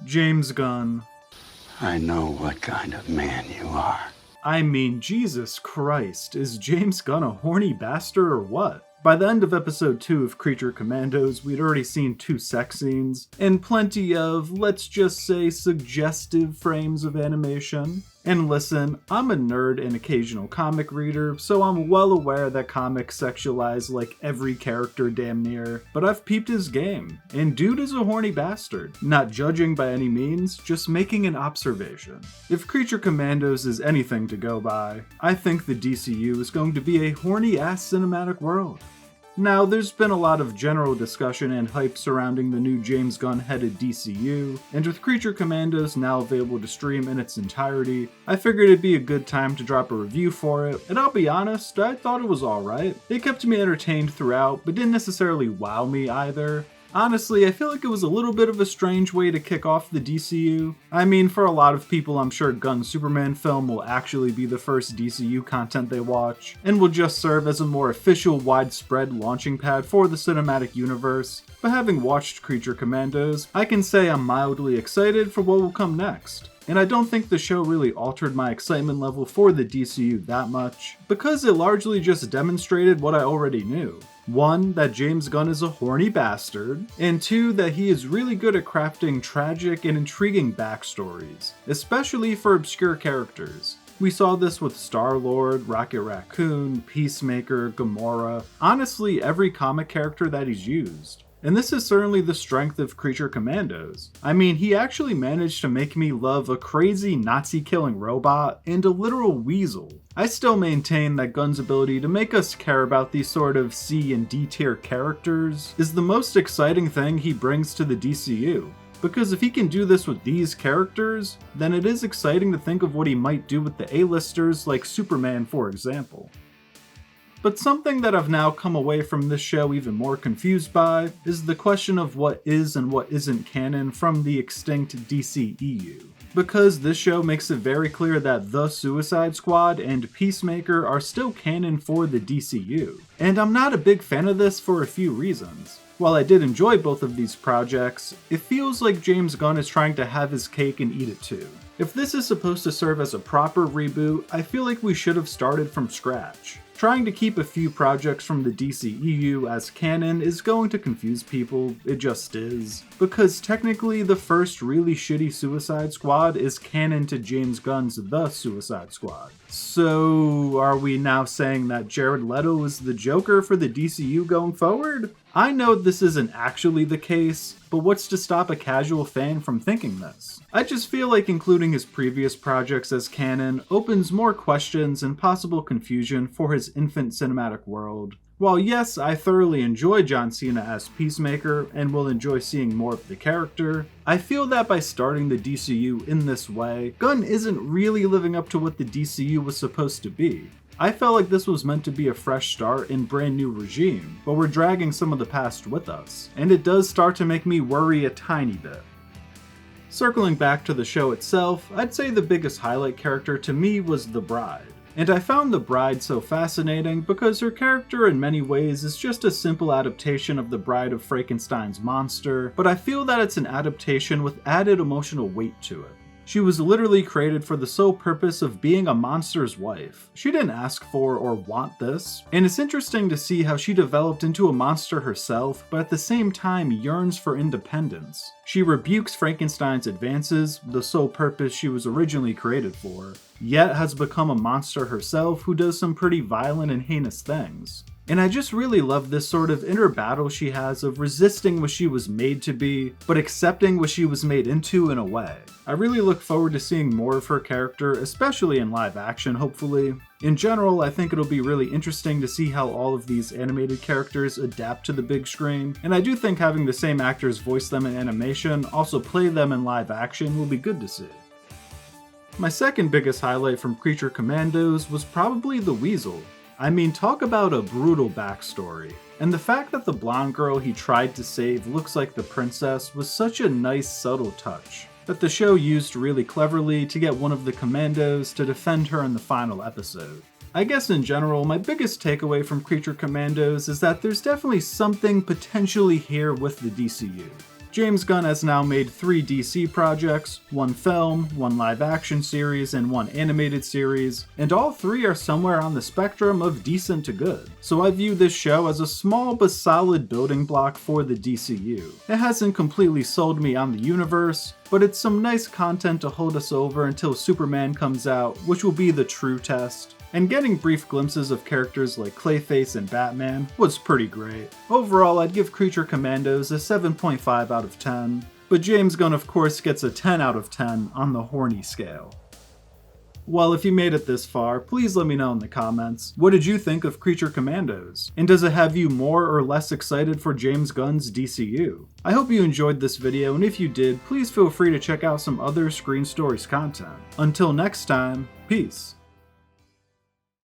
James Gunn. I know what kind of man you are. I mean, Jesus Christ, is James Gunn a horny bastard or what? By the end of episode 2 of Creature Commandos, we'd already seen 2 sex scenes, and plenty of, let's just say, suggestive frames of animation. And listen, I'm a nerd and occasional comic reader, so I'm well aware that comics sexualize like every character damn near, but I've peeped his game, and dude is a horny bastard. Not judging by any means, just making an observation. If Creature Commandos is anything to go by, I think the DCU is going to be a horny-ass cinematic world. Now, there's been a lot of general discussion and hype surrounding the new James Gunn-headed DCU, and with Creature Commandos now available to stream in its entirety, I figured it'd be a good time to drop a review for it, and I'll be honest, I thought it was alright. It kept me entertained throughout, but didn't necessarily wow me either. Honestly, I feel like it was a little bit of a strange way to kick off the DCU. I mean, for a lot of people, I'm sure Gunn's Superman film will actually be the first DCU content they watch, and will just serve as a more official, widespread launching pad for the cinematic universe. But having watched Creature Commandos, I can say I'm mildly excited for what will come next. And I don't think the show really altered my excitement level for the DCU that much, because it largely just demonstrated what I already knew. 1, that James Gunn is a horny bastard, and 2, that he is really good at crafting tragic and intriguing backstories, especially for obscure characters. We saw this with Star-Lord, Rocket Raccoon, Peacemaker, Gamora, honestly every comic character that he's used. And this is certainly the strength of Creature Commandos. I mean, he actually managed to make me love a crazy Nazi-killing robot and a literal weasel. I still maintain that Gunn's ability to make us care about these sort of C and D tier characters is the most exciting thing he brings to the DCU. Because if he can do this with these characters, then it is exciting to think of what he might do with the A-listers like Superman, for example. But something that I've now come away from this show even more confused by is the question of what is and what isn't canon from the extinct DCEU. Because this show makes it very clear that The Suicide Squad and Peacemaker are still canon for the DCU. And I'm not a big fan of this for a few reasons. While I did enjoy both of these projects, it feels like James Gunn is trying to have his cake and eat it too. If this is supposed to serve as a proper reboot, I feel like we should have started from scratch. Trying to keep a few projects from the DCEU as canon is going to confuse people, it just is. Because technically the first really shitty Suicide Squad is canon to James Gunn's The Suicide Squad. So are we now saying that Jared Leto is the Joker for the DCU going forward? I know this isn't actually the case, but what's to stop a casual fan from thinking this? I just feel like including his previous projects as canon opens more questions and possible confusion for his infant cinematic world. While yes, I thoroughly enjoy John Cena as Peacemaker and will enjoy seeing more of the character, I feel that by starting the DCU in this way, Gunn isn't really living up to what the DCU was supposed to be. I felt like this was meant to be a fresh start and brand new regime, but we're dragging some of the past with us, and it does start to make me worry a tiny bit. Circling back to the show itself, I'd say the biggest highlight character to me was the Bride. And I found the Bride so fascinating because her character in many ways is just a simple adaptation of the Bride of Frankenstein's monster, but I feel that it's an adaptation with added emotional weight to it. She was literally created for the sole purpose of being a monster's wife. She didn't ask for or want this, and it's interesting to see how she developed into a monster herself, but at the same time yearns for independence. She rebukes Frankenstein's advances, the sole purpose she was originally created for, yet has become a monster herself who does some pretty violent and heinous things. And I just really love this sort of inner battle she has of resisting what she was made to be, but accepting what she was made into in a way. I really look forward to seeing more of her character, especially in live action, hopefully. In general, I think it'll be really interesting to see how all of these animated characters adapt to the big screen, and I do think having the same actors voice them in animation, also play them in live action, will be good to see. My second biggest highlight from Creature Commandos was probably the Weasel. I mean, talk about a brutal backstory. And the fact that the blonde girl he tried to save looks like the princess was such a nice, subtle touch that the show used really cleverly to get one of the Commandos to defend her in the final episode. I guess in general, my biggest takeaway from Creature Commandos is that there's definitely something potentially here with the DCU. James Gunn has now made 3 DC projects, 1 film, 1 live-action series, and 1 animated series, and all 3 are somewhere on the spectrum of decent to good. So I view this show as a small but solid building block for the DCU. It hasn't completely sold me on the universe, but it's some nice content to hold us over until Superman comes out, which will be the true test. And getting brief glimpses of characters like Clayface and Batman was pretty great. Overall, I'd give Creature Commandos a 7.5 out of 10, but James Gunn of course gets a 10 out of 10 on the Horny scale. Well, if you made it this far, please let me know in the comments. What did you think of Creature Commandos? And does it have you more or less excited for James Gunn's DCU? I hope you enjoyed this video, and if you did, please feel free to check out some other Screen Stories content. Until next time, peace.